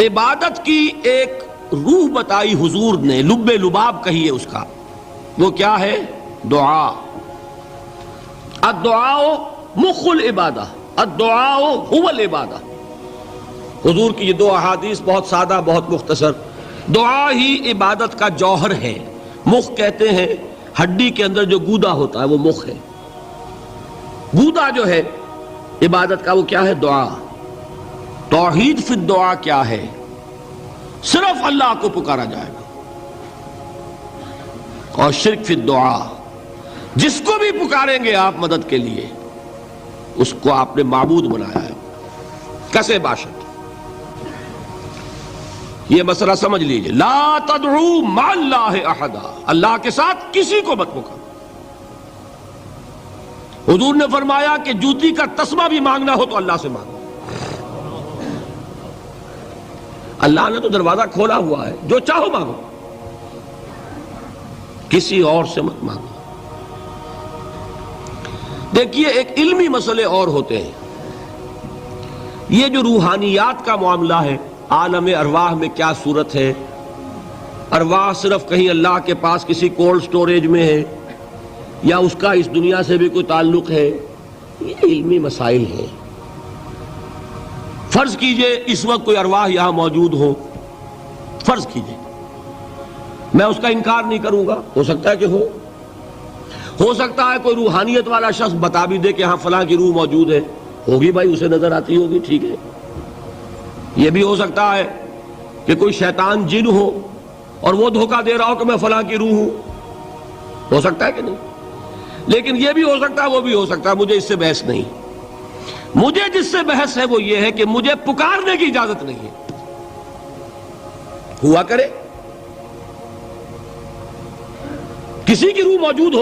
عبادت کی ایک روح بتائی حضور نے، لب لباب کہیے اس کا، وہ کیا ہے؟ دعا۔ الدعاء مخ العبادہ، الدعاء هو العبادہ۔ حضور کی یہ دو احادیث بہت سادہ، بہت مختصر۔ دعا ہی عبادت کا جوہر ہے۔ مخ کہتے ہیں ہڈی کے اندر جو گودا ہوتا ہے وہ مخ ہے۔ گودا جو ہے عبادت کا وہ کیا ہے؟ دعا۔ توحید فی الدعا کیا ہے؟ صرف اللہ کو پکارا جائے گا۔ اور شرک فی الدعا، جس کو بھی پکاریں گے آپ مدد کے لیے اس کو آپ نے معبود بنایا ہے، کسے باشد۔ یہ مسئلہ سمجھ لیجئے، لا تدعو مع اللہ احدا، اللہ کے ساتھ کسی کو مت پکارو۔ حضور نے فرمایا کہ جوتی کا تسمہ بھی مانگنا ہو تو اللہ سے مانگو۔ اللہ نے تو دروازہ کھولا ہوا ہے، جو چاہو مانگو، کسی اور سے مت مانگو۔ دیکھیے ایک علمی مسئلے اور ہوتے ہیں، یہ جو روحانیات کا معاملہ ہے، عالم ارواح میں کیا صورت ہے، ارواح صرف کہیں اللہ کے پاس کسی کولڈ سٹوریج میں ہے یا اس کا اس دنیا سے بھی کوئی تعلق ہے، یہ علمی مسائل ہیں۔ فرض کیجئے اس وقت کوئی ارواح یہاں موجود ہو، فرض کیجئے، میں اس کا انکار نہیں کروں گا، ہو سکتا ہے کہ ہو سکتا ہے کوئی روحانیت والا شخص بتا بھی دے کہ ہاں فلاں کی روح موجود ہے، ہوگی بھائی، اسے نظر آتی ہوگی، ٹھیک ہے۔ یہ بھی ہو سکتا ہے کہ کوئی شیطان جن ہو اور وہ دھوکہ دے رہا ہو کہ میں فلاں کی روح ہوں، ہو سکتا ہے کہ نہیں؟ لیکن یہ بھی ہو سکتا ہے، وہ بھی ہو سکتا ہے، مجھے اس سے بحث نہیں۔ مجھے جس سے بحث ہے وہ یہ ہے کہ مجھے پکارنے کی اجازت نہیں ہے۔ ہوا کرے کسی کی روح موجود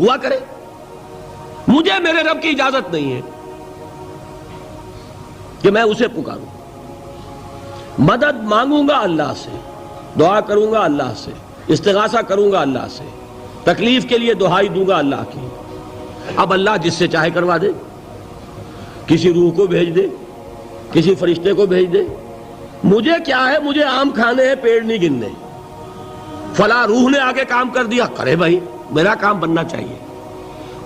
ہوا کرے، مجھے میرے رب کی اجازت نہیں ہے کہ میں اسے پکاروں۔ مدد مانگوں گا اللہ سے، دعا کروں گا اللہ سے، استغاثہ کروں گا اللہ سے، تکلیف کے لیے دہائی دوں گا اللہ کی۔ اب اللہ جس سے چاہے کروا دے، کسی روح کو بھیج دے، کسی فرشتے کو بھیج دے، مجھے کیا ہے؟ مجھے آم کھانے ہیں، پیڑ نہیں گننے۔ فلاں روح نے آگے کام کر دیا، کرے بھائی، میرا کام بننا چاہیے۔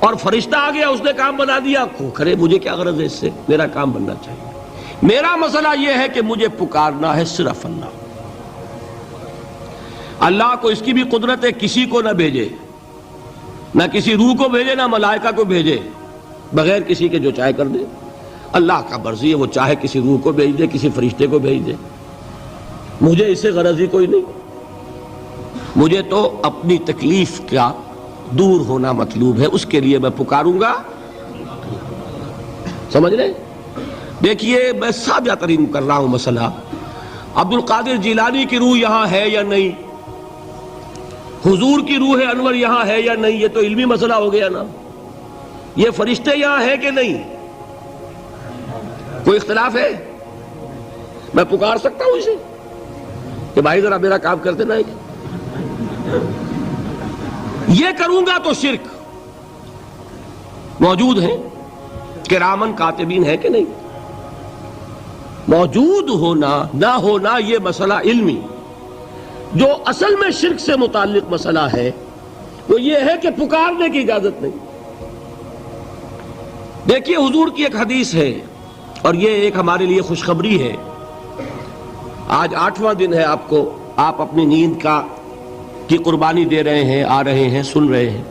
اور فرشتہ آ گیا، اس نے کام بنا دیا، کرے، مجھے کیا غرض ہے اس سے، میرا کام بننا چاہیے۔ میرا مسئلہ یہ ہے کہ مجھے پکارنا ہے صرف اللہ۔ اللہ کو اس کی بھی قدرت ہے کسی کو نہ بھیجے، نہ کسی روح کو بھیجے، نہ ملائکہ کو بھیجے، بغیر کسی کے جو چاہے کر دے۔ اللہ کا مرضی ہے، وہ چاہے کسی روح کو بھیج دے، کسی فرشتے کو بھیج دے، مجھے اس سے غرض ہی کوئی نہیں۔ مجھے تو اپنی تکلیف کا دور ہونا مطلوب ہے، اس کے لیے میں پکاروں گا۔ سمجھ رہے؟ دیکھیے میں سادہ ترین کر رہا ہوں مسئلہ، عبد القادر جیلانی کی روح یہاں ہے یا نہیں، حضور کی روح انور یہاں ہے یا نہیں، یہ تو علمی مسئلہ ہو گیا نا۔ یہ فرشتے یہاں ہیں کہ نہیں، کوئی اختلاف ہے؟ میں پکار سکتا ہوں اسے کہ بھائی ذرا میرا کام کر دینا ہے؟ یہ کروں گا تو شرک۔ موجود ہیں کرامن کاتبین ہے کہ نہیں؟ موجود ہونا نہ ہونا یہ مسئلہ علمی۔ جو اصل میں شرک سے متعلق مسئلہ ہے وہ یہ ہے کہ پکارنے کی اجازت نہیں۔ دیکھیے حضور کی ایک حدیث ہے، اور یہ ایک ہمارے لیے خوشخبری ہے۔ آج 8واں دن ہے، آپ اپنی نیند کی قربانی دے رہے ہیں، آ رہے ہیں، سن رہے ہیں۔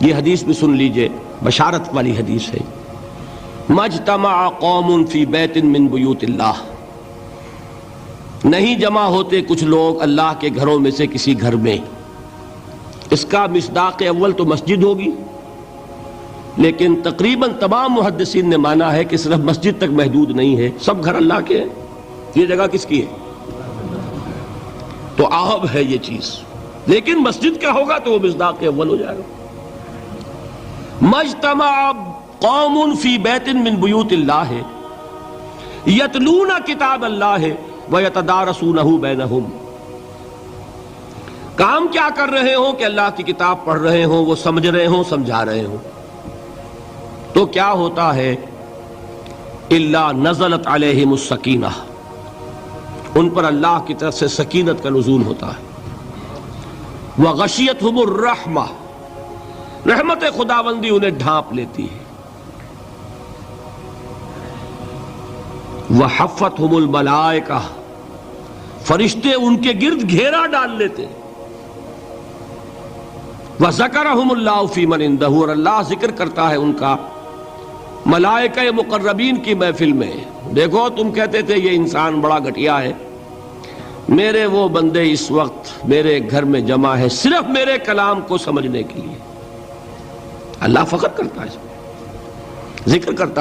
یہ حدیث بھی سن لیجئے، بشارت والی حدیث ہے۔ مجتمع قوم فی بیت من بیوت اللہ، نہیں جمع ہوتے کچھ لوگ اللہ کے گھروں میں سے کسی گھر میں۔ اس کا مصداق اول تو مسجد ہوگی، لیکن تقریباً تمام محدثین نے مانا ہے کہ صرف مسجد تک محدود نہیں ہے، سب گھر اللہ کے ہیں۔ یہ جگہ کس کی ہے؟ تو عہب ہے یہ چیز، لیکن مسجد کا ہوگا تو وہ مصداق اول ہو جائے گا۔ مجتمع قوم فی بیت من بیوت اللہ یتلون کتاب اللہ ویتدارسونہ بینہم، کام کیا کر رہے ہوں کہ اللہ کی کتاب پڑھ رہے ہوں، وہ سمجھ رہے ہوں، سمجھا رہے ہوں، تو کیا ہوتا ہے؟ الا نزلت علیہم السکینہ، ان پر اللہ کی طرف سے سکینت کا نزول ہوتا ہے۔ وغشیتہم الرحمہ، رحمت خداوندی انہیں ڈھانپ لیتی ہے۔ وحفتہم الملائکہ، فرشتے ان کے گرد گھیرا ڈال لیتے ہیں۔ وذکرہم اللہ فی من عندہ، اور اللہ ذکر کرتا ہے ان کا ملائکہ مقربین کی محفل میں۔ دیکھو تم کہتے تھے یہ انسان بڑا گھٹیا ہے، میرے وہ بندے اس وقت میرے گھر میں جمع ہے صرف میرے کلام کو سمجھنے کے لیے۔ اللہ فخر کرتا ہے، ذکر کرتا ہے۔